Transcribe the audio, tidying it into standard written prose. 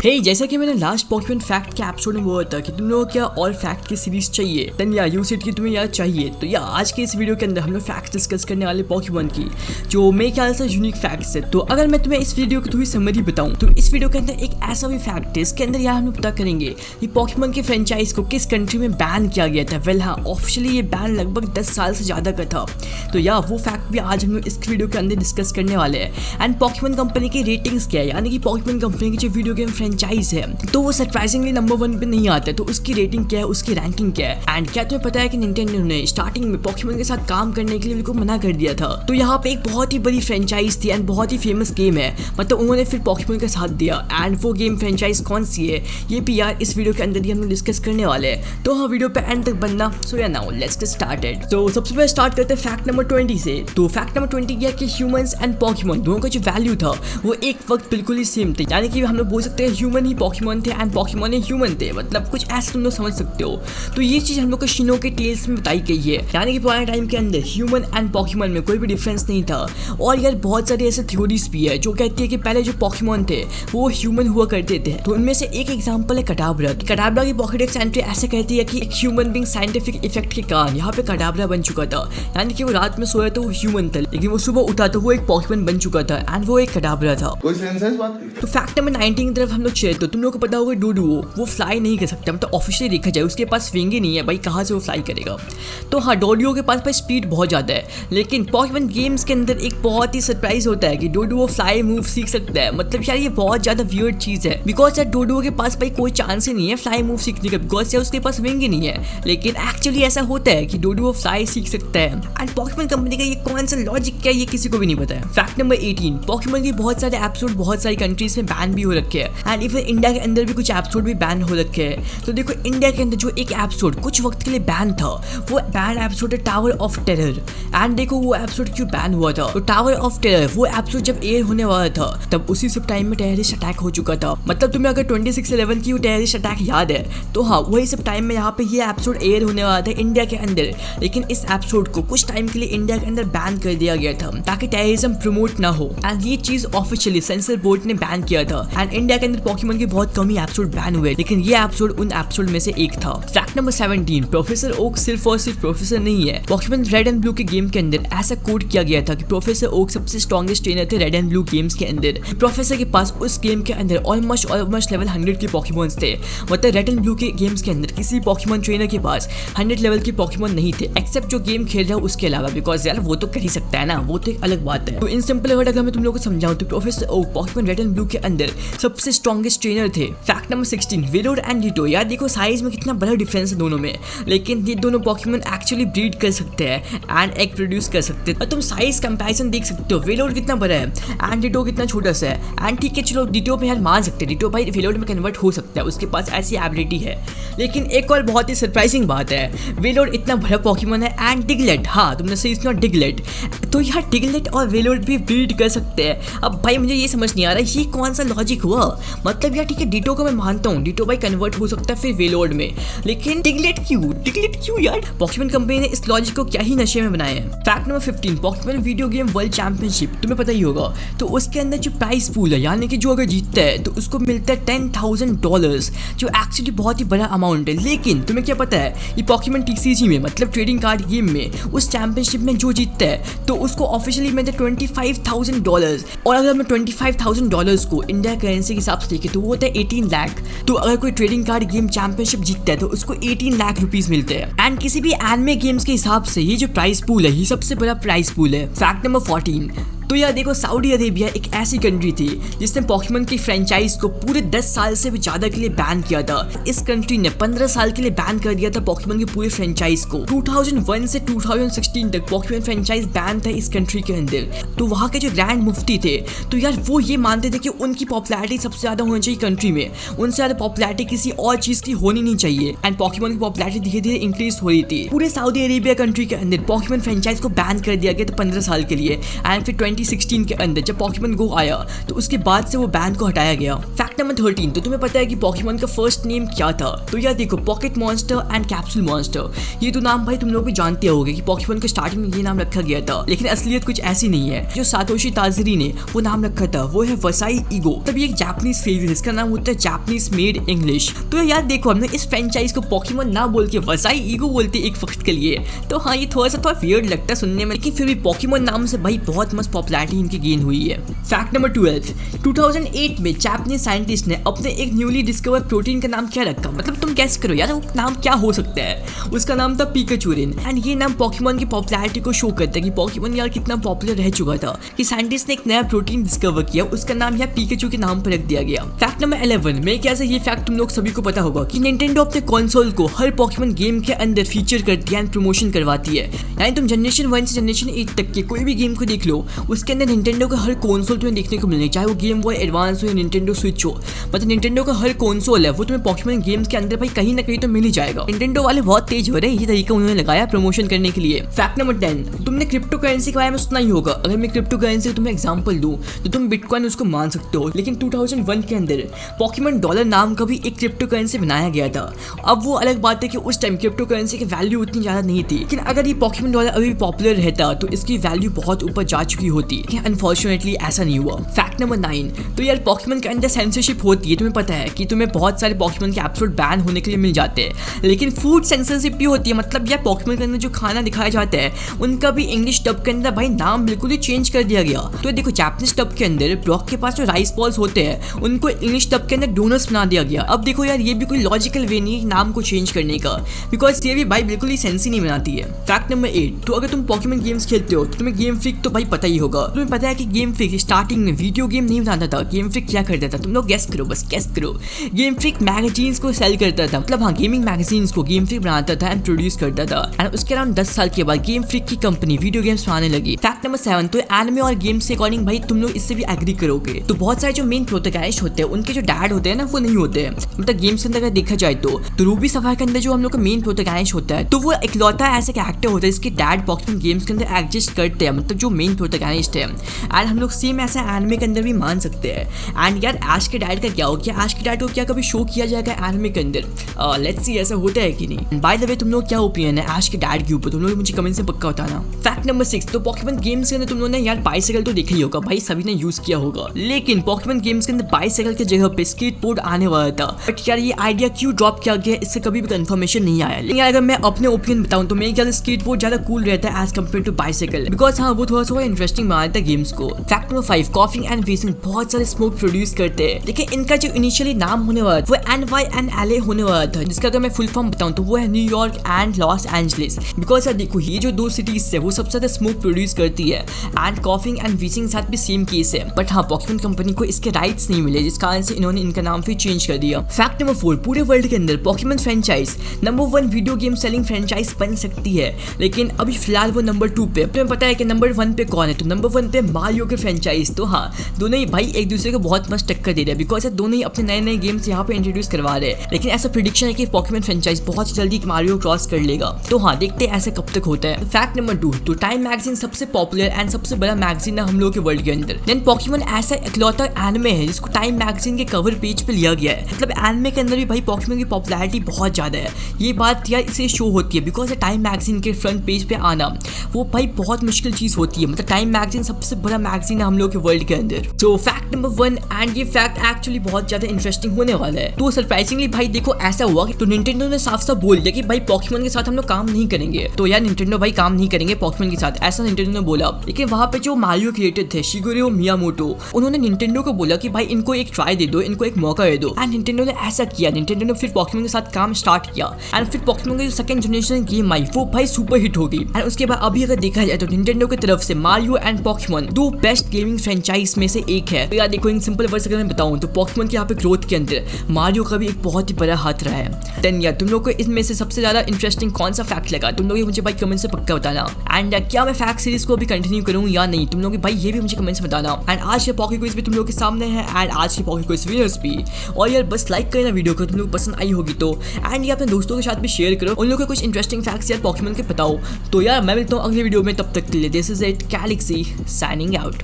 हे जैसा कि मैंने लास्ट पॉकीमोन फैक्ट के एपिसोड में बोला था कि तुम लोगों को क्या और फैक्ट की सीरीज चाहिए, देन या यू सेड की तुम्हें याद चाहिए, तो या आज के इस वीडियो के अंदर हम लोग फैक्ट डिस्कस करने वाले पॉकीमोन की जो मेरे ख्याल से यूनिक फैक्ट्स है। तो अगर मैं तुम्हें इस वीडियो की थोड़ी समरी बताऊं तो इस वीडियो के अंदर एक ऐसा भी फैक्ट है, इसके अंदर यार हम लोग पता करेंगे कि पॉकीमोन के फ्रेंचाइज को किस कंट्री में बैन किया गया था। वेल हाँ, ऑफिशियली ये बैन लगभग 10 साल से ज़्यादा का था। तो या वो फैक्ट भी आज हम लोग इस वीडियो के अंदर डिस्कस करने वाले हैं। एंड पॉकीमोन कंपनी की रेटिंग्स क्या है, यानी कि पॉकीमोन कंपनी की जो वीडियो गेम फ्रेंचाइज है तो वो सरप्राइजिंगली नंबर 1 पे नहीं आता है, तो उसकी रेटिंग क्या है, उसकी रैंकिंग क्या है। एंड क्या तुम्हें पता है कि निंटेंडो ने स्टार्टिंग में पॉकीमोन के साथ काम करने के लिए उनको मना कर दिया था। तो यहाँ पे एक बहुत ही बड़ी फ्रेंचाइज थी एंड बहुत ही फेमस गेम है, मतलब उन्होंने फिर पॉकीमोन का साथ दिया। एंड वो गेम फ्रेंचाइज कौन सी है ये भी यार इस वीडियो के अंदर ही हम लोग डिस्कस करने वाले हैं। तो हाँ, वीडियो पे एंड तक बनना। सो या नाउ लेट्स गेट स्टार्टेड। तो सबसे पहले स्टार्ट करते हैं फैक्ट नंबर 20 से। तो फैक्ट नंबर 20 यह कि ह्यूमंस एंड पॉकीमोन दोनों का जो वैल्यू था वो एक वक्त बिल्कुल ही सेम थे, यानी कि हम लोग बोल सकते हैं ह्यूमन ही पॉकीमोन थे एंड पॉकीमोन ही ह्यूमन थे, मतलब कुछ ऐसा तुम लोग समझ सकते हो। तो ये चीज हम लोग को शिनो के टेल्स में बताई गई है, यानी कि पुराने टाइम के अंदर ह्यूमन एंड पॉकीमोन में कोई भी डिफरेंस नहीं था। और यार बहुत सारी ऐसे थ्योरीज भी है जो कहती है कि पहले जो पॉकीमोन थे वो ह्यूमन हुआ करते थे। तो उनमें से एक एग्जांपल है कडाब्रा। कडाब्रा की पॉकेडेक्स एंट्री ऐसे कहती है कि एक ह्यूमन बीइंग साइंटिफिक इफेक्ट के कारण यहाँ पे कडाब्रा बन चुका था, यानी कि वो रात में सोया तो वो ह्यूमन था, लेकिन वो सुबह उठा तो वो एक पॉकीमोन बन चुका था एंड वो एक कडाब्रा था। कोई सेंस है इस बात की? तो फैक्ट नंबर 19 की तरफ हम लोग चले तो तुम लोग को पता होगा डोडुओ वो फ्लाई नहीं कर सकता, मतलब ऑफिशियली देखा जाए उसके पास विंग ही नहीं है भाई, कहाँ से वो फ्लाई करेगा। तो हाँ, डोडुओ के पास भाई स्पीड बहुत ज़्यादा है, लेकिन पॉकीमोन गेम्स के अंदर एक बहुत ही सरप्राइज होता है कि डोडुओ फ्लाई मूव सीख सकता है। मतलब यार ये बहुत ज़्यादा वियर्ड चीज़ है, बिकॉज यार डोडुओ के पास भाई कोई चांस ही नहीं है फ्लाई मूव सीखने का, बिकॉज यार उसके पास विंग ही नहीं है। लेकिन एक्चुअली ऐसा होता है कि डोडुओ फ्लाई सीख सकता है एंड पॉकीमोन कंपनी का ये कौन सा लॉजिक क्या है ये किसी को भी नहीं पता है। फैक्ट नंबर 18, पॉकीमोन के बहुत सारे एपिसोड बहुत सारी कंट्रीज में बैन भी हो रखे हैं एंड इवन इंडिया के अंदर भी कुछ एपिसोड भी बैन हो रखे हैं। तो देखो इंडिया के अंदर जो एक एपिसोड कुछ वक्त के लिए बैन था वो बैन एपिसोड है टावर ऑफ टेरर। एंड देखो वो एपिसोड क्यों बैन हुआ था, तो टावर ऑफ टेरर वो एपिसोड जब एयर होने वाला था तब उसी सब टाइम में टेररिस्ट अटैक हो चुका था। मतलब तुम्हें अगर 26/11 की वो टेररिस्ट अटैक याद है तो हाँ, वही सब टाइम में यहाँ पे ये एपिसोड एयर होने वाला था इंडिया के अंदर, लेकिन इस एपिसोड को कुछ टाइम के लिए इंडिया के अंदर बैन कर दिया गया था ताकि टेररिज्म प्रमोट ना हो। एंड ये चीज ऑफिशियली सेंसर बोर्ड ने बैन किया था एंड इंडिया के अंदर पॉकीमोन के बहुत कम ही एपिसोड बैन हुए, लेकिन ये एपिसोड उन एपिसोड में से एक था। फैक्ट नंबर 17, प्रोफेसर ओक सिर्फ और सिर्फ प्रोफेसर नहीं है। पॉकीमोन रेड एंड ब्लू के गेम के अंदर ऐसा कोड किया गया था कि प्रोफेसर ओक सबसे स्ट्रॉन्गेस्ट ट्रेनर थे रेड एंड ब्लू गेम्स के अंदर। प्रोफेसर के पास उस गेम के अंदर ऑलमोस्ट लेवल 100 के पॉकीमोन्स थे, मतलब रेड एंड ब्लू के गेम्स के अंदर किसी पॉकीमोन ट्रेनर के पास 100 लेवल के पॉकीमोन नहीं थे, एक्सेप्ट जो गेम खेल रहा है उसके अलावा, बिकॉज यार वो तो कर ही सकता है ना, वो तो एक अलग बात है। तो इन सिंपल वर्ड अगर मैं तुम लोगों को समझाऊं तो professor oak Pokemon red and blue के अंदर सबसे स्ट्रॉन्गेस्ट ट्रेनर थे। Fact number 16, valor and ditto. यार देखो साइज में कितना बड़ा डिफरेंस है दोनों में, लेकिन ये दोनों पॉकीमोन एक्चुअली ब्रीड कर सकते हैं एंड एग प्रोड्यूस कर सकते हैं। और तुम साइज कंपैरिजन देख सकते हो, वेलोर कितना बड़ा है एंड डिटो कितना छोटा सा है। एंड ठीक है चलो डिटो पे यार मान सकते हैं, डिटो भाई वेलोर में कन्वर्ट हो सकता है, उसके पास ऐसी एबिलिटी है। लेकिन एक और बहुत ही सरप्राइजिंग बात है, वेलोर इतना बड़ा पॉकीमोन है एंड डिगलेट, हाँ तुमने सही सुना डिगलेट, तो यार डिगलेट और वेलोर भी ब्रीड कर सकते हैं। अब भाई मुझे ये समझ नहीं आ रहा ये कौन सा लॉजिक हुआ, मतलब यार ठीक है डिटो को मैं मानता हूँ, डिटो भाई कन्वर्ट हो सकता है फिर वेलोर में, लेकिन डिगलेट क्यों यार। पॉकीमोन कंपनी ने इस लॉजिक को क्या ही नशे में बनाया है। Fact number 15, Pokemon video game world championship तुम्हें पता ही होगा, तो उसके अंदर जो प्राइस पूल है, यानी कि जो अगर जीतता है तो उसको मिलता है $10,000, जो एक्चुअली बहुत ही बड़ा अमाउंट है। लेकिन तुम्हें क्या पता है ये पॉकीमोन TCG में, मतलब ट्रेडिंग कार्ड गेम में, उस चैंपियनशिप में जो जीतता है तो उसको ऑफिशियली मिलता है $25,000। और अगर मैं $25,000 को इंडिया करेंसी के हिसाब से देखें तो वो होता है 18 लाख। तो अगर कोई ट्रेडिंग कार्ड गेम चैंपियनशिप जीतता है तो उसको 18 लाख रुपीस मिलते हैं। एंड किसी भी एनिमे गेम्स के हिसाब से ये जो प्राइस पूल है ये सबसे बड़ा प्राइस पूल है। फैक्ट नंबर 14, तो यार देखो सऊदी अरेबिया एक ऐसी कंट्री थी जिसने पॉकीमोन की फ्रेंचाइज को पूरे 10 साल से भी ज्यादा के लिए बैन किया था। इस कंट्री ने 15 साल के लिए बैन कर दिया था पॉकीमोन की पूरी फ्रेंचाइज को। 2001 से 2016 तक पॉकीमोन फ्रेंचाइज बैन था इस कंट्री के अंदर। तो वहाँ के जो ग्रैंड मुफ्ती थे तो यार वो ये मानते थे कि उनकी पॉपुलैरिटी सबसे ज्यादा होनी चाहिए कंट्री में, उनसे ज्यादा पॉपुलैरिटी किसी और चीज की होनी नहीं चाहिए। एंड पॉकीमोन की पॉपुलैरिटी धीरे धीरे इंक्रीज हो रही थी। पूरे सऊदी अरेबिया कंट्री के अंदर पॉकीमोन फ्रेंचाइज को बैन कर दिया गया था 15 साल के लिए। एंड फिर 2016 के अंदर जब पॉकीमोन गो आया तो उसके बाद से वो बैन को हटाया गया। फैक्ट फैक्ट नंबर 13, तो तुम्हें पता है कि पॉकीमोन का फर्स्ट नेम क्या था? तो यार देखो, pocket monster and capsule monster, ये तो नाम भाई तुम लोग भी जानते होगे कि पॉकीमोन के स्टार्टिंग में ये नाम रखा गया था, लेकिन असलियत कुछ ऐसी नहीं है। जो सातोशी ताजरी ने वो नाम रखा था वो है वसाई ईगो। तभी एक जापानीज फ्रेज है, इसका नाम होता है जापानीज मेड इंग्लिश। तो यार देखो, हमने इस फ्रेंचाइज को पॉकीमोन ना बोल के वसाई ईगो बोलते एक वक्त के लिए, तो हाँ ये थोड़ा वियर्ड लगता है सुनने में, लेकिन फिर भी पॉकीमोन नाम से भाई बहुत मस्त पॉपुलैरिटी इनकी गेन हुई है। फैक्ट नंबर 12, 2008 में जापानीज साइंटिस्ट ने अपने एक न्यूली डिस्कवर प्रोटीन का नाम क्या रखा? मतलब तुम गैस करो यार, वो नाम क्या हो सकता है? उसका नाम था पिकाचुरिन। एंड ये नाम पॉकीमोन की पॉपुलैरिटी को शो करता है कि पॉकीमोन यार कितना पॉपुलर रह चुका था कि साइंटिस्ट ने एक नया प्रोटीन डिस्कवर किया, उसका नाम यार पिकाचू के नाम पर रख दिया गया। फैक्ट नंबर 11, मेरे ख्याल से ये फैक्ट तुम लोग सभी को पता होगा कि निंटेंडो अपने कंसोल को हर पॉकीमोन गेम के अंदर फीचर करती है एंड प्रमोशन करवाती है। यानी तुम जनरेशन 1 से जनरेशन 8 तक के कोई भी गेम को देख लो, उसके अंदर निंटेंडो का हर कंसोल तुम्हें देखने को मिलेगा, चाहे वो गेम बॉय एडवांस हो या निंटेंडो स्विच हो। मतलब निंटेंडो का हर कंसोल है वो तुम्हें पॉकीमोन गेम्स के अंदर भाई कहीं ना कहीं तो मिल ही जाएगा। निंटेंडो वाले बहुत तेज हो रहे हैं, ये तरीका उन्होंने लगाया प्रमोशन करने के लिए। फैक्ट नंबर 10, तुमने क्रिप्टो करेंसी के बारे में सुना ही होगा। अगर मैं क्रिप्टो करेंसी तुम्हें एग्जांपल दूं तो तुम बिटकॉइन उसको मान सकते हो, लेकिन 2001 के अंदर पॉकीमोन डॉलर नाम का भी एक क्रिप्टो करेंसी बनाया गया था। अब वो अलग बात है कि उस टाइम क्रिप्टो करेंसी की वैल्यू उतनी ज्यादा नहीं थी, लेकिन अगर ये पॉकीमोन डॉलर अभी भी पॉपुलर रहता तो इसकी वैल्यू बहुत ऊपर जा चुकी होती, लेकिन अनफॉर्चुनेटली ऐसा नहीं हुआ। फैक्ट नंबर 9, तो यार पॉकीमोन के अंदर सेंसरशिप होती है। तुम्हें पता है कि तुम्हें बहुत सारे पॉकीमोन के एपिसोड बैन होने के लिए मिल जाते हैं, लेकिन फूड सेंसरशिप भी होती है। मतलब यार पॉकीमोन के अंदर जो खाना दिखाया जाता है उनका भी इंग्लिश डब के अंदर भाई नाम बिल्कुल ही चेंज कर दिया गया। तो देखो, जापानीज डब के अंदर ब्लॉक के पास जो राइस बॉल्स होते हैं उनको इंग्लिश डब के अंदर डोनट्स बना दिया गया। अब देखो यार, ये भी कोई लॉजिकल वे नहीं है नाम को चेंज करने का, बिकॉज ये भी भाई बिल्कुल ही सेंस ही नहीं बनाती है। फैक्ट नंबर 8, तो अगर तुम पॉकीमोन गेम्स खेलते हो तो तुम्हें गेम फ्रीक तो भाई पता ही होगा। तुम्हें पता है कि गेम फ्रीक स्टार्टिंग में वीडियो गेम नहीं बनाता था। गेम फ्रीक क्या करता था? तुम लोग गेस करो, बस गेस करो। गेम फ्रीक मैगजीन्स को सेल करता था, मतलब हाँ गेमिंग मैगजीन्स को गेम फ्रीक बनाता था एंड प्रोड्यूस करता था। एंड उसके अराउंड 10 साल के बाद गेम फ्रीक की कंपनी वीडियो गेम्स बनाने लगी। फैक्ट नंबर 7, तो एनिमे और गेम्स के अकॉर्डिंग भाई तुम लोग इससे भी एग्री करोगे, तो बहुत सारे जो मेन प्रोटैगनिस्ट होते हैं उनके जो डैड होते हैं ना वो नहीं होते हैं। मतलब गेम्स के अंदर अगर देखा जाए तो रूबी सफायर के अंदर जो हम लोग का मेन प्रोटैगनिस्ट होता है तो वो इकलौता ऐसा कैरेक्टर होता है जिसके डैड पॉकीमोन गेम्स के अंदर एग्जिस्ट करते हैं, मतलब जो मेन प्रोटैगनिस्ट है। एंड हम लोग सेम ऐसा एनिमे के अंदर भी मान सकते हैं। एंड यार ऐश के डैड का क्या हो गया? ऐश के डैड को क्या कभी शो किया जाएगा एनिमे के अंदर? लेट्स सी ऐसा होता है कि नहीं। बाय द वे, तुम लोग क्या ओपिनियन है ऐश के डैड के ऊपर? तुम लोग मुझे कमेंट से पक्का बताना। फैक्ट नंबर 6, तो पॉकीमोन गेम्स के अंदर तुम लोगों ने यार बाइसाइकिल तो देखा ही होगा, भाई सभी ने यूज किया होगा, लेकिन पॉकीमोन गेम्स के अंदर बाइसाइकिल की जगह पे स्केटबोर्ड आने वाला था। बट यार ये आइडिया क्यों ड्रॉप किया गया इससे कभी भी कंफर्मेशन नहीं आया। लेकिन अगर मैं अपने ओपिनियन बताऊं तो मेरे ख्याल से स्केटबोर्ड ज्यादा कूल रहता है as compare to bicycle, because हाँ वो थोड़ा सा इंटरेस्टिंग बनाता है गेम्स को। Fact number 5, coughing and wheezing बहुत सारे स्मोक प्रोड्यूस करते हैं, लेकिन इनका जो इनिशियली नाम होने वाला था वो NYNLA होने वाला था, जिसका अगर मैं फुल फॉर्म बताऊं तो वो है New York and Los Angeles. Because यार देखो, ये जो दो सिटीज है वो सबसे ज्यादा स्मोक प्रोड्यूस करती है एंड कॉफिंग एंड वेसिंग के साथ भी सेम केस है। बट हाँ पॉकीमोन कंपनी को इसके राइट्स नहीं मिले, जिस कारण से इन्होंने इनका नाम फिर चेंज कर दिया। फैक्ट नंबर 4, पूरे वर्ल्ड के अंदर Pokemon franchise number 1 video game selling franchise बन सकती है, लेकिन अभी फिलहाल वो नंबर 2 पे। तुम्हें पता है कि नंबर 1 पे कौन है? तो नंबर 1 पे मारियो के फ्रेंचाइज। तो हाँ दोनों ही भाई एक दूसरे को बहुत मस्त टक्कर दे रहे हैं, बिकॉज दोनों ही अपने नए नए गेम्स यहाँ पे इंट्रोड्यूस करवा रहे हैं। लेकिन ऐसा प्रेडिक्शन है कि पॉकीमोन फ्रेंचाइज बहुत जल्दी मारियो क्रॉस कर लेगा। तो हाँ देखते हैं ऐसा कब तक होता है। फैक्ट नंबर 2, तो टाइम मैगजीन सबसे पॉपुलर एंड सबसे बड़ा मैगजीन है हम लोग के वर्ल्ड के अंदर। देन पॉकीमोन ऐसा इकलौता एनिमे है जिसको टाइम मैगजीन के कवर पेज पे लिया गया है। मतलब एनिमे के अंदर भी भाई पॉकीमोन की पॉपुलैरिटी बहुत ज्यादा है। ये बात यार इसे शो होती है, बिकॉज टाइम मैगजीन के फ्रंट पेज पे आना वो भाई बहुत मुश्किल चीज होती है। मतलब टाइम मैगजीन सबसे बड़ा मैगजीन है हम लोग के वर्ल्ड के अंदर। तो फैक्ट नंबर 1, एंड ये फैक्ट एक्चुअली बहुत ज्यादा इंटरेस्टिंग होने वाला है। तो सरप्राइजिंगली भाई देखो ऐसा हुआ कि तो निंटेंडो ने साफ साफ बोल दिया कि भाई पॉकीमोन के साथ हम लोग काम नहीं करेंगे। तो यार निंटेंडो भाई काम नहीं करेंगे पॉकीमोन के साथ, ऐसा निंटेंडो ने बोला। लेकिन वहां पे जो मारियो क्रिएटर थे शिगेरू मियामोटो, उन्होंने निंटेंडो को बोला कि भाई इनको एक ट्राई दे दो, इनको एक मौका दे दो। एंड निंटेंडो ने ऐसा किया। निंटेंडो ने फिर पॉकीमोन के साथ काम स्टार्ट किया एंड फिर पॉकीमोन की जो सेकंड जनरेशन गेम आई वो भाई सुपर हिट हो गई। एंड उसके बाद अभी अगर देखा जाए तो निंटेंडो की तरफ से मारियो एंड पॉकीमोन दो बेस्ट गेमिंग फ्रेंचाइज में से एक है। तो यार देखो इन सिंपल वर्ड्स अगर मैं बताऊं तो पॉकीमोन के यहाँ पे ग्रोथ के अंदर मारियो का भी एक बहुत ही बड़ा हाथ रहा है। देन यार तुम लोग को इसमें से सबसे ज्यादा इंटरेस्टिंग कौन सा फैक्ट लगा? तुम लोग मुझे भाई कमेंट से पक्का बताना। एंड क्या मैं फैक्ट सीरीज को भी कंटिन्यू करूँ या नहीं, तुम लोग भाई ये भी मुझे कमेंट्स में बताना। एंड आज के पॉकी क्विज भी तुम लोग के सामने है एंड आज के पॉकी क्विज विनर्स भी। और यार बस लाइक करना वीडियो को, तुम लोग पसंद आई होगी तो। एंड ये अपने दोस्तों के साथ भी शेयर करो, उन लोगों को कुछ इंटरेस्टिंग फैक्ट्स यार पॉकीमोन के बताओ। तो यार मैं मिलता हूँ अगले वीडियो में, तब तक के लिए this is it, Galaxy signing out.